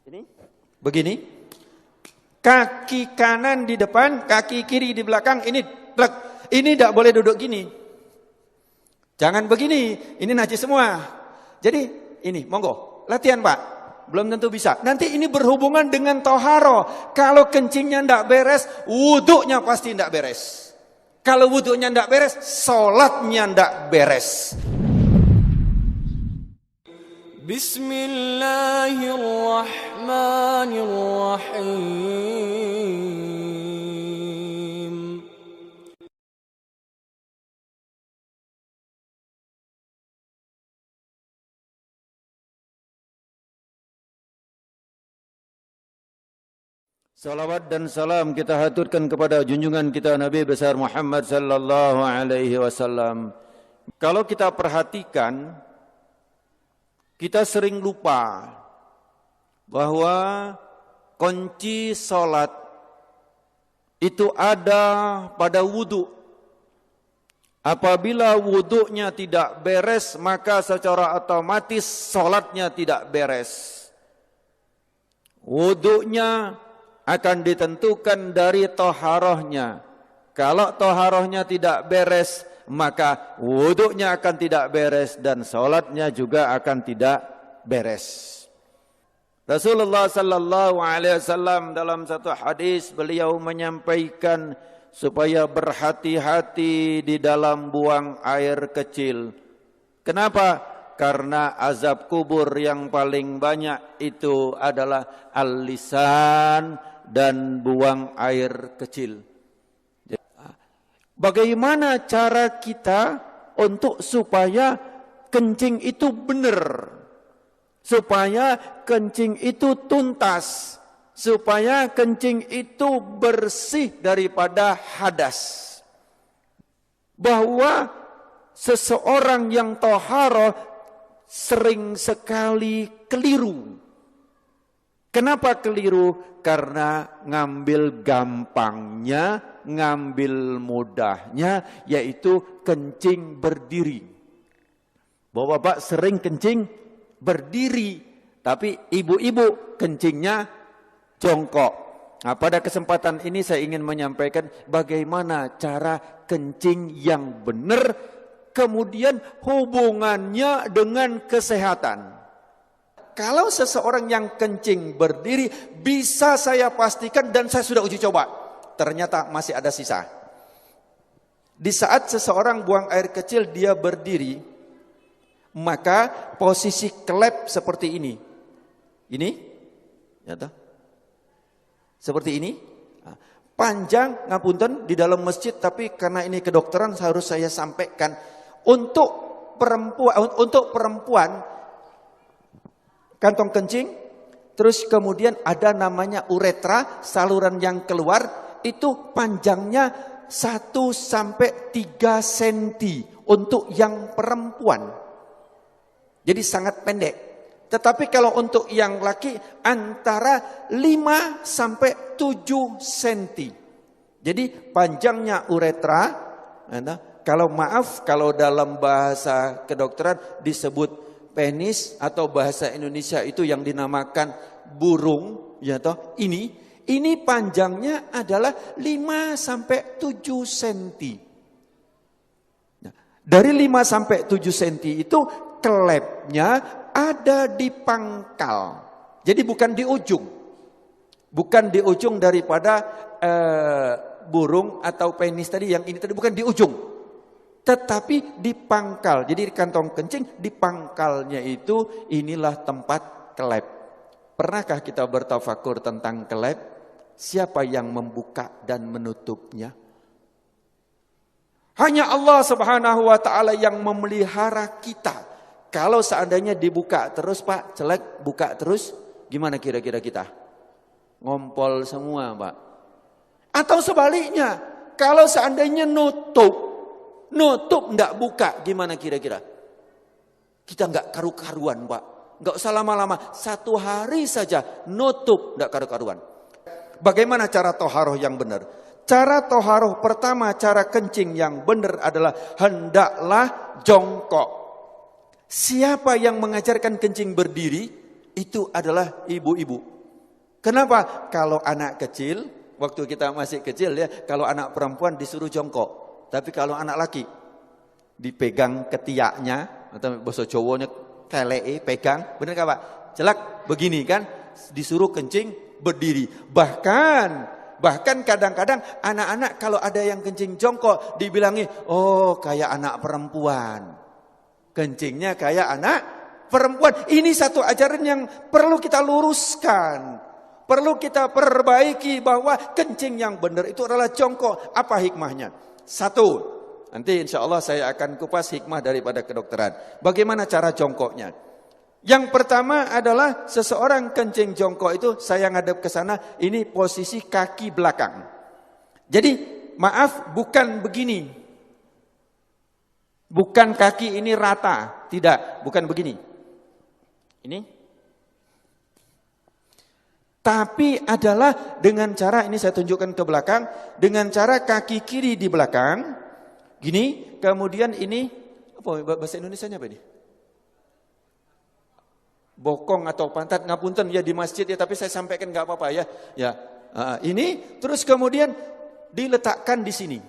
Ini begini. Kaki kanan di depan, kaki kiri di belakang. Ini tidak boleh duduk gini. Jangan begini. Ini najis semua. Jadi ini monggo latihan Pak. Belum tentu bisa. Nanti ini berhubungan dengan toharo. Kalau kencingnya tidak beres, wuduknya pasti tidak beres. Kalau wuduknya tidak beres, sholatnya tidak beres. Bismillahirrahmanirrahim. Salawat dan salam kita haturkan kepada junjungan kita Nabi besar Muhammad sallallahu alaihi wasallam. Kalau kita perhatikan, kita sering lupa bahwa kunci salat itu ada pada wudu. Apabila wudunya tidak beres, maka secara otomatis salatnya tidak beres. Wudunya akan ditentukan dari toharohnya. Kalau toharohnya tidak beres, maka wuduknya akan tidak beres dan sholatnya juga akan tidak beres. Rasulullah sallallahu alaihi wasallam dalam satu hadis beliau menyampaikan supaya berhati-hati di dalam buang air kecil. Kenapa? Karena azab kubur yang paling banyak itu adalah al-lisan dan buang air kecil. Bagaimana cara kita untuk supaya kencing itu benar? Supaya kencing itu tuntas. Supaya kencing itu bersih daripada hadas. Bahwa seseorang yang toharoh sering sekali keliru. Kenapa keliru? Karena ngambil gampangnya, ngambil mudahnya, yaitu kencing berdiri. Bapak-bapak sering kencing berdiri, tapi ibu-ibu kencingnya jongkok. Nah, pada kesempatan ini saya ingin menyampaikan bagaimana cara kencing yang benar, kemudian hubungannya dengan kesehatan. Kalau seseorang yang kencing berdiri, bisa saya pastikan dan saya sudah uji coba, ternyata masih ada sisa. Di saat seseorang buang air kecil dia berdiri, maka posisi klep seperti ini. Ini, ya toh? Seperti ini. Panjang, ngapunten di dalam masjid, tapi karena ini kedokteran harus saya sampaikan. Untuk perempuan kantong kencing, terus kemudian ada namanya uretra, saluran yang keluar, itu panjangnya 1 sampai 3 senti untuk yang perempuan. Jadi sangat pendek. Tetapi kalau untuk yang laki antara 5 sampai 7 senti. Jadi panjangnya uretra, kalau dalam bahasa kedokteran disebut penis, atau bahasa Indonesia itu yang dinamakan burung, ya toh, ini panjangnya adalah 5 sampai 7 senti. Nah, dari 5 sampai 7 senti itu klepnya ada di pangkal. Jadi bukan di ujung. Bukan di ujung daripada burung atau penis tadi, yang ini tadi bukan di ujung. Tetapi di pangkal. Jadi di kantong kencing, di pangkalnya itu inilah tempat kelep. Pernahkah kita bertafakur tentang kelep? Siapa yang membuka dan menutupnya? Hanya Allah Subhanahu wa taala yang memelihara kita. Kalau seandainya dibuka terus, Pak, celek, buka terus, gimana kira-kira kita? Ngompol semua, Pak. Atau sebaliknya, kalau seandainya nutup enggak buka, gimana kira-kira? Kita enggak karu-karuan, Pak. Enggak usah lama-lama, 1 hari saja nutup enggak karu-karuan. Bagaimana cara toharoh yang benar? Cara toharoh pertama, cara kencing yang benar adalah hendaklah jongkok. Siapa yang mengajarkan kencing berdiri? Itu adalah ibu-ibu. Kenapa? Kalau anak kecil, waktu kita masih kecil ya, kalau anak perempuan disuruh jongkok. Tapi kalau anak laki, dipegang ketiaknya, atau bahasa Jawanya kelei, pegang. Benar gak Pak? Celak, begini kan, disuruh kencing, berdiri. Bahkan kadang-kadang anak-anak kalau ada yang kencing jongkok, dibilangi, oh kayak anak perempuan. Kencingnya kayak anak perempuan. Ini satu ajaran yang perlu kita luruskan. Perlu kita perbaiki bahwa kencing yang benar itu adalah jongkok. Apa hikmahnya? Satu, nanti insya Allah saya akan kupas hikmah daripada kedokteran. Bagaimana cara jongkoknya? Yang pertama adalah seseorang kencing jongkok itu, saya ngadep ke sana, ini posisi kaki belakang. Jadi maaf, bukan begini. Bukan kaki ini rata, tidak, bukan begini. Ini. Tapi adalah dengan cara, ini saya tunjukkan ke belakang, dengan cara kaki kiri di belakang, gini, kemudian ini, apa bahasa Indonesianya apa ini? Bokong atau pantat, ngapunten ya di masjid ya, tapi saya sampaikan nggak apa-apa ya. Ya, ini terus kemudian diletakkan di sini.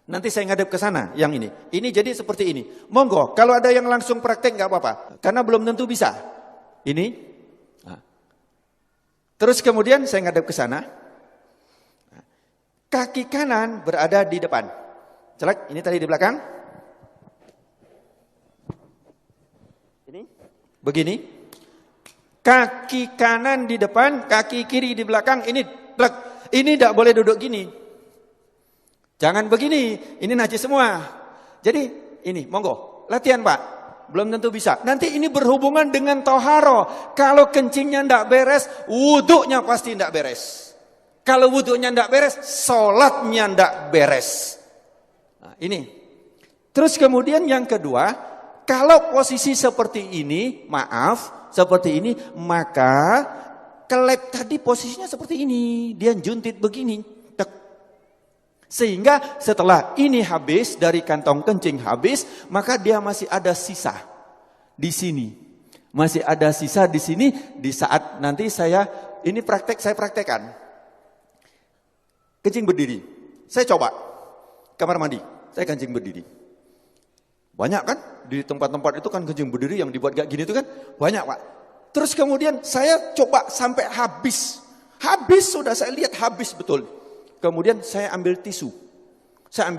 Nanti saya ngadep ke sana yang ini. Ini jadi seperti ini. Monggo, kalau ada yang langsung praktek nggak apa-apa, karena belum tentu bisa. Ini. Terus kemudian saya ngadep ke sana. Kaki kanan berada di depan. Celak, ini tadi di belakang. Ini. Begini. Kaki kanan di depan, kaki kiri di belakang. Ini tidak boleh duduk gini. Jangan begini, ini najis semua. Jadi ini, monggo, latihan Pak. Belum tentu bisa. Nanti ini berhubungan dengan toharo. Kalau kencingnya ndak beres, wuduknya pasti ndak beres. Kalau wuduknya ndak beres, sholatnya ndak beres. Nah, ini. Terus kemudian yang kedua, kalau posisi seperti ini, maaf, seperti ini, maka kelep tadi posisinya seperti ini. Dia juntit begini. Sehingga setelah ini habis, dari kantong kencing habis, maka dia masih ada sisa di sini. Masih ada sisa di sini, di saat nanti saya praktekkan. Kencing berdiri. Saya coba, kamar mandi, saya kencing berdiri. Banyak kan, di tempat-tempat itu kan kencing berdiri yang dibuat kayak gini itu kan, banyak Pak. Terus kemudian saya coba sampai habis. Habis sudah saya lihat habis betul. Kemudian saya ambil tisu. Saya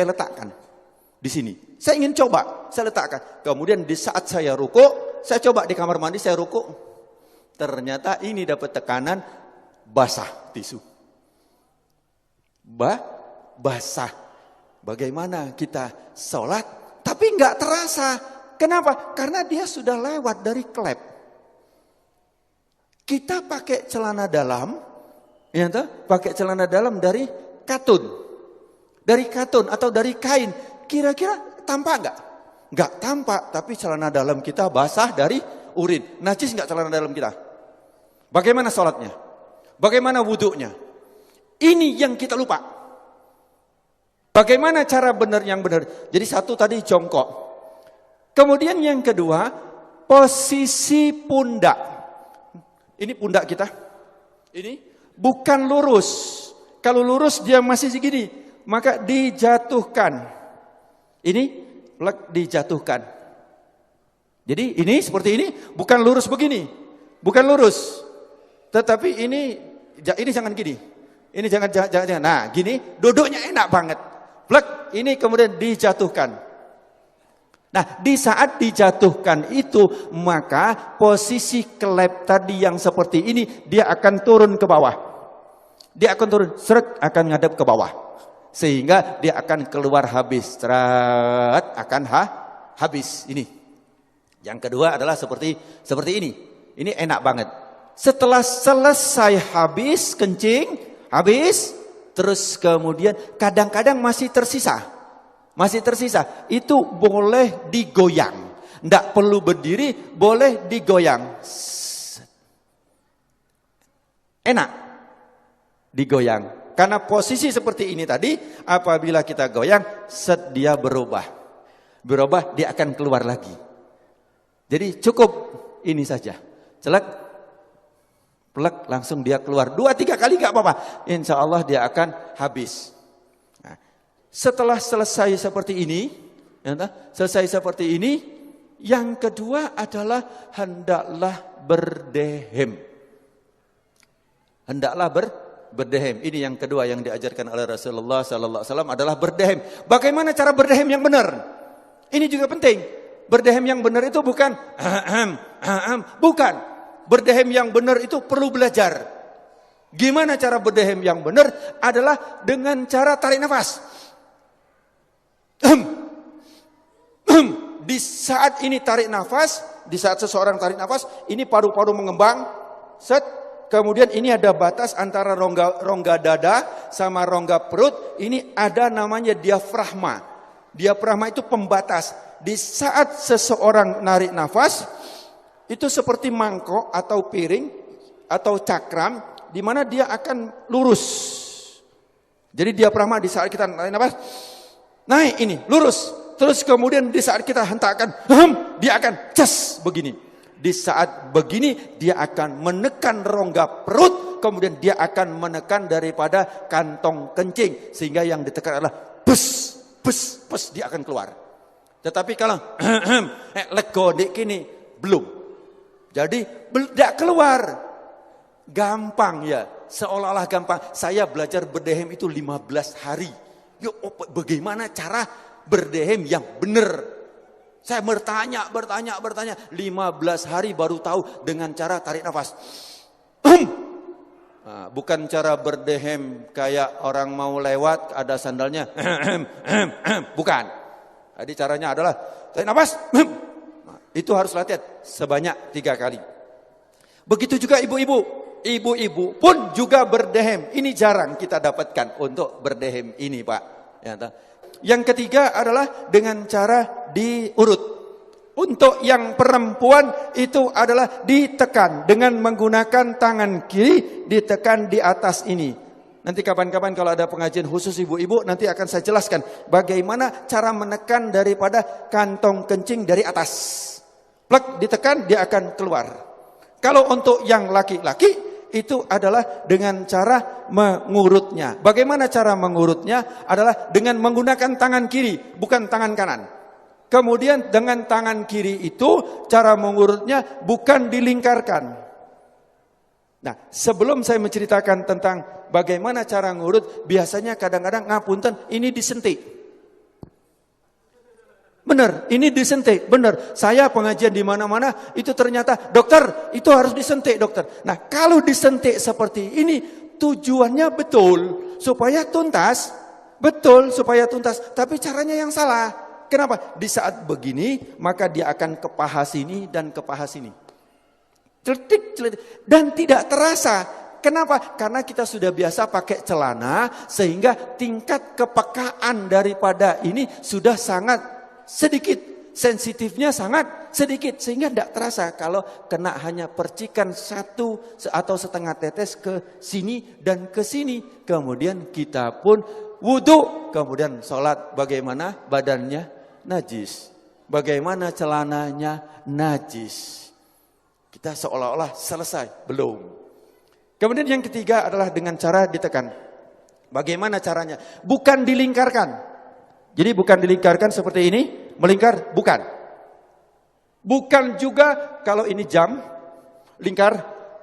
letakkan di sini. Saya ingin coba, saya letakkan. Kemudian di saat saya rukuk, saya coba di kamar mandi, saya rukuk. Ternyata ini dapat tekanan basah tisu. Basah. Bagaimana kita sholat, tapi nggak terasa. Kenapa? Karena dia sudah lewat dari klep. Kita pakai celana dalam, ya toh? Pakai celana dalam dari katun atau dari kain, kira-kira tampak enggak? Enggak tampak, tapi celana dalam kita basah dari urin. Najis enggak celana dalam kita? Bagaimana sholatnya? Bagaimana wuduknya? Ini yang kita lupa. Bagaimana cara benar yang benar? Jadi satu tadi jongkok. Kemudian yang kedua, posisi pundak. Ini pundak kita. Ini bukan lurus. Kalau lurus dia masih segini, maka dijatuhkan. Ini dijatuhkan. Jadi ini seperti ini, bukan lurus begini. Bukan lurus. Tetapi ini jangan gini. Ini jangan. Nah, gini, duduknya enak banget. Ini kemudian dijatuhkan. Nah, di saat dijatuhkan itu, maka posisi kelep tadi yang seperti ini, dia akan turun ke bawah. Dia akan turun, akan ngadep ke bawah. Sehingga dia akan keluar habis. Akan habis. Ini. Yang kedua adalah seperti ini. Ini enak banget. Setelah selesai habis, kencing, habis, terus kemudian kadang-kadang masih tersisa. Itu boleh digoyang. Tidak perlu berdiri, boleh digoyang. Enak digoyang. Karena posisi seperti ini tadi, apabila kita goyang, dia berubah. Dia akan keluar lagi. Jadi cukup ini saja. Celak. Plek, langsung dia keluar. 2-3 kali gak apa-apa. Insya Allah dia akan habis. Nah, setelah selesai seperti ini, yang kedua adalah hendaklah berdehem. Hendaklah berdehem. Ini yang kedua yang diajarkan oleh Rasulullah sallallahu alaihi wasallam adalah berdehem. Bagaimana cara berdehem yang benar? Ini juga penting. Berdehem yang benar itu bukan bukan. Berdehem yang benar itu perlu belajar. Gimana cara berdehem yang benar? Adalah dengan cara tarik nafas. Di saat ini tarik nafas, di saat seseorang tarik nafas, ini paru-paru mengembang, set. Kemudian ini ada batas antara rongga dada sama rongga perut. Ini ada namanya diafragma. Diafragma itu pembatas. Di saat seseorang narik nafas, itu seperti mangkok atau piring atau cakram, di mana dia akan lurus. Jadi diafragma di saat kita narik nafas, naik ini, lurus. Terus kemudian di saat kita hentakkan, dia akan ces begini. Di saat begini dia akan menekan rongga perut, kemudian dia akan menekan daripada kantong kencing, sehingga yang ditekan adalah bus, dia akan keluar. Tetapi kalau lego dik kini belum. Jadi tidak keluar. Gampang ya, seolah-olah gampang. Saya belajar berdehem itu 15 hari. Yuk, bagaimana cara berdehem yang benar? Saya bertanya. 15 hari baru tahu dengan cara tarik nafas. Nah, bukan cara berdehem kayak orang mau lewat ada sandalnya. Bukan. Jadi caranya adalah tarik nafas. Nah, itu harus latihan sebanyak 3 kali. Begitu juga ibu-ibu. Ibu-ibu pun juga berdehem. Ini jarang kita dapatkan untuk berdehem ini, Pak. Ya, yang ketiga adalah dengan cara diurut. Untuk yang perempuan itu adalah ditekan dengan menggunakan tangan kiri, ditekan di atas ini. Nanti kapan-kapan kalau ada pengajian khusus ibu-ibu, nanti akan saya jelaskan bagaimana cara menekan daripada kantong kencing dari atas. Plek, ditekan, dia akan keluar. Kalau untuk yang laki-laki, itu adalah dengan cara mengurutnya. Bagaimana cara mengurutnya? Adalah dengan menggunakan tangan kiri, bukan tangan kanan. Kemudian dengan tangan kiri itu, cara mengurutnya bukan dilingkarkan. Nah, sebelum saya menceritakan tentang bagaimana cara ngurut, biasanya kadang-kadang ngapunten, ini disentik. Benar, ini disentik, benar. Saya pengajian di mana-mana itu ternyata, dokter, itu harus disentik, dokter. Nah, kalau disentik seperti ini, tujuannya betul, supaya tuntas. Betul, supaya tuntas. Tapi caranya yang salah. Kenapa? Di saat begini, maka dia akan ke paha sini dan ke paha sini. Celetik. Dan tidak terasa. Kenapa? Karena kita sudah biasa pakai celana, sehingga tingkat kepekaan daripada ini sudah sangat sedikit, sensitifnya sangat sedikit, sehingga tidak terasa kalau kena hanya percikan 1 atau setengah tetes ke sini dan ke sini. Kemudian kita pun wudhu, kemudian sholat, bagaimana badannya najis, bagaimana celananya najis. Kita seolah-olah selesai, belum. Kemudian yang ketiga adalah dengan cara ditekan. Bagaimana caranya? Bukan dilingkarkan. Jadi bukan dilingkarkan seperti ini, melingkar, bukan. Bukan juga kalau ini jam, lingkar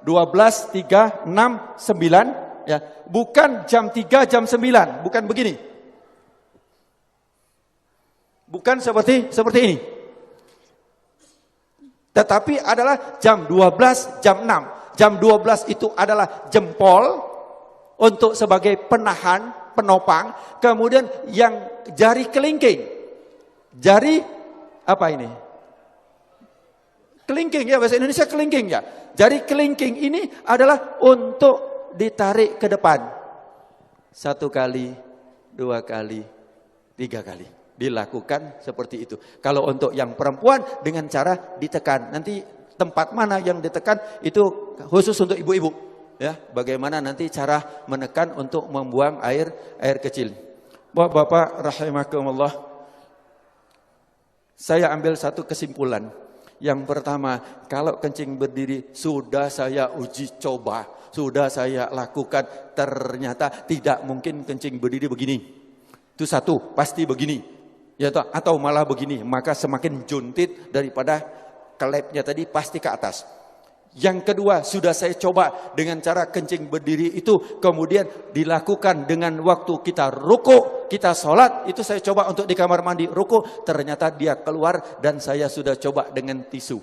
12, 3, 6, 9. Ya. Bukan jam 3, jam 9, bukan begini. Bukan seperti ini. Tetapi adalah jam 12, jam 6. Jam 12 itu adalah jempol untuk sebagai penahan, penopang. Kemudian yang jari kelingking. Jari apa ini? Kelingking ya, bahasa Indonesia kelingking ya. Jari kelingking ini adalah untuk ditarik ke depan. 1 kali, 2 kali, 3 kali. Dilakukan seperti itu. Kalau untuk yang perempuan dengan cara ditekan. Nanti tempat mana yang ditekan itu khusus untuk ibu-ibu. Ya, bagaimana nanti cara menekan untuk membuang air kecil. Bapak-bapak rahimakumullah. Saya ambil satu kesimpulan. Yang pertama, kalau kencing berdiri sudah saya uji coba, sudah saya lakukan, ternyata tidak mungkin kencing berdiri begini. Itu satu, pasti begini. Ya toh, atau malah begini, maka semakin juntit daripada klepnya tadi pasti ke atas. Yang kedua, sudah saya coba dengan cara kencing berdiri itu, kemudian dilakukan dengan waktu kita ruku, kita sholat, itu saya coba untuk di kamar mandi ruku, ternyata dia keluar dan saya sudah coba dengan tisu.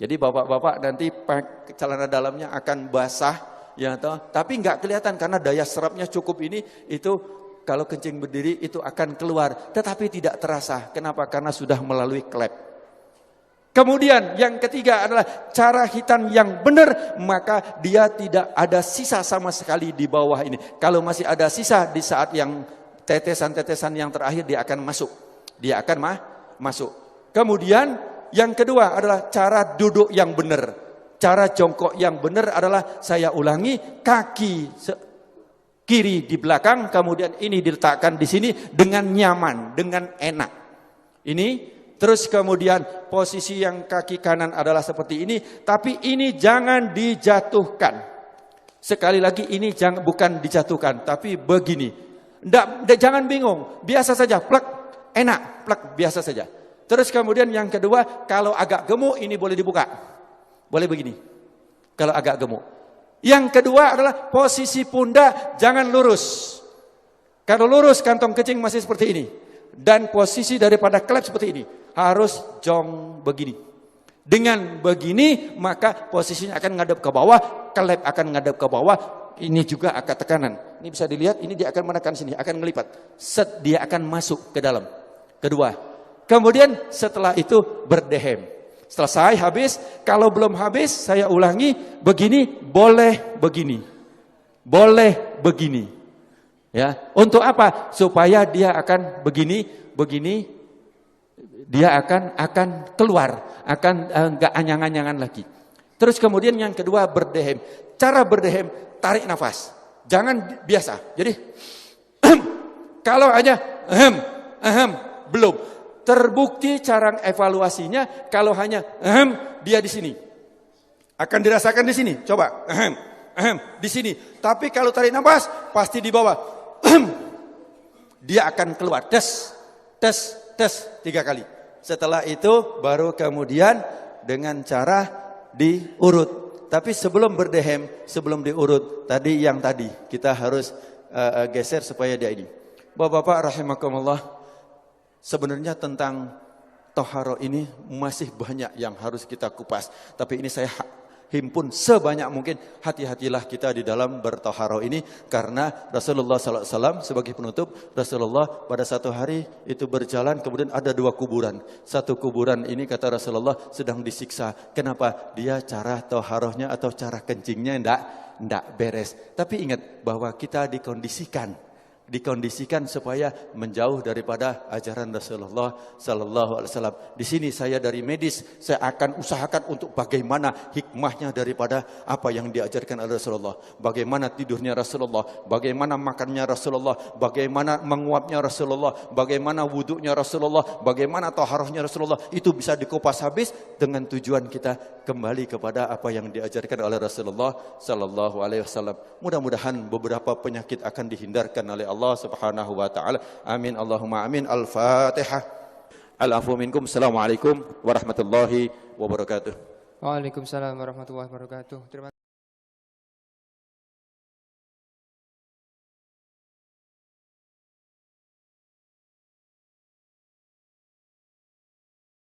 Jadi bapak-bapak nanti celana dalamnya akan basah, ya toh, tapi nggak kelihatan karena daya serapnya cukup ini, itu kalau kencing berdiri itu akan keluar, tetapi tidak terasa. Kenapa? Karena sudah melalui klep. Kemudian yang ketiga adalah cara hitan yang benar, maka dia tidak ada sisa sama sekali di bawah ini. Kalau masih ada sisa di saat yang tetesan-tetesan yang terakhir dia akan masuk. Dia akan masuk. Kemudian yang kedua adalah cara duduk yang benar. Cara jongkok yang benar adalah saya ulangi, kaki kiri di belakang, kemudian ini diletakkan di sini dengan nyaman, dengan enak. Ini. Terus kemudian posisi yang kaki kanan adalah seperti ini, tapi ini jangan dijatuhkan. Sekali lagi ini bukan dijatuhkan, tapi begini. Jangan bingung, biasa saja, plek, enak, plek, biasa saja. Terus kemudian yang kedua, kalau agak gemuk ini boleh dibuka. Boleh begini, kalau agak gemuk. Yang kedua adalah posisi pundak jangan lurus. Kalau lurus kantong kencing masih seperti ini. Dan posisi daripada klep seperti ini. Harus jong begini. Dengan begini maka posisinya akan ngadep ke bawah, klep akan ngadep ke bawah, ini juga akan tekanan. Ini bisa dilihat, ini dia akan menekan sini, akan melipat. Set, dia akan masuk ke dalam. Kedua. Kemudian setelah itu berdehem. Selesai, habis. Kalau belum habis, saya ulangi, begini, boleh begini. Boleh begini. Ya, untuk apa? Supaya dia akan begini. Dia akan keluar, akan enggak anyang-anyangan lagi. Terus kemudian yang kedua berdehem. Cara berdehem, tarik nafas. Jangan biasa. Jadi kalau hanya belum. Terbukti cara evaluasinya kalau hanya dia di sini. Akan dirasakan di sini. Coba di sini. Tapi kalau tarik nafas pasti di bawah. Dia akan keluar. Tes 3 kali. Setelah itu baru kemudian dengan cara diurut. Tapi sebelum berdehem, sebelum diurut, tadi kita harus geser supaya dia ini. Bapak-bapak rahimakumullah, sebenarnya tentang toharo ini masih banyak yang harus kita kupas. Tapi ini saya himpun sebanyak mungkin. Hati-hatilah kita di dalam bertoharo ini, karena Rasulullah SAW sebagai penutup, Rasulullah pada satu hari itu berjalan, kemudian ada 2 kuburan. Satu kuburan ini kata Rasulullah sedang disiksa. Kenapa? Dia cara toharohnya atau cara kencingnya enggak beres. Tapi ingat bahwa kita dikondisikan supaya menjauh daripada ajaran Rasulullah sallallahu alaihi wasallam. Di sini saya dari medis, saya akan usahakan untuk bagaimana hikmahnya daripada apa yang diajarkan oleh Rasulullah. Bagaimana tidurnya Rasulullah, bagaimana makannya Rasulullah, bagaimana menguapnya Rasulullah, bagaimana wuduknya Rasulullah, bagaimana taharahnya Rasulullah. Itu bisa dikupas habis dengan tujuan kita kembali kepada apa yang diajarkan oleh Rasulullah sallallahu alaihi wasallam. Mudah-mudahan beberapa penyakit akan dihindarkan oleh Allah Subhanahu wa taala. Amin Allahumma amin. Al-Fatihah. Al-afu minkum. Assalamualaikum warahmatullahi wabarakatuh. Waalaikumsalam warahmatullahi wabarakatuh. Terima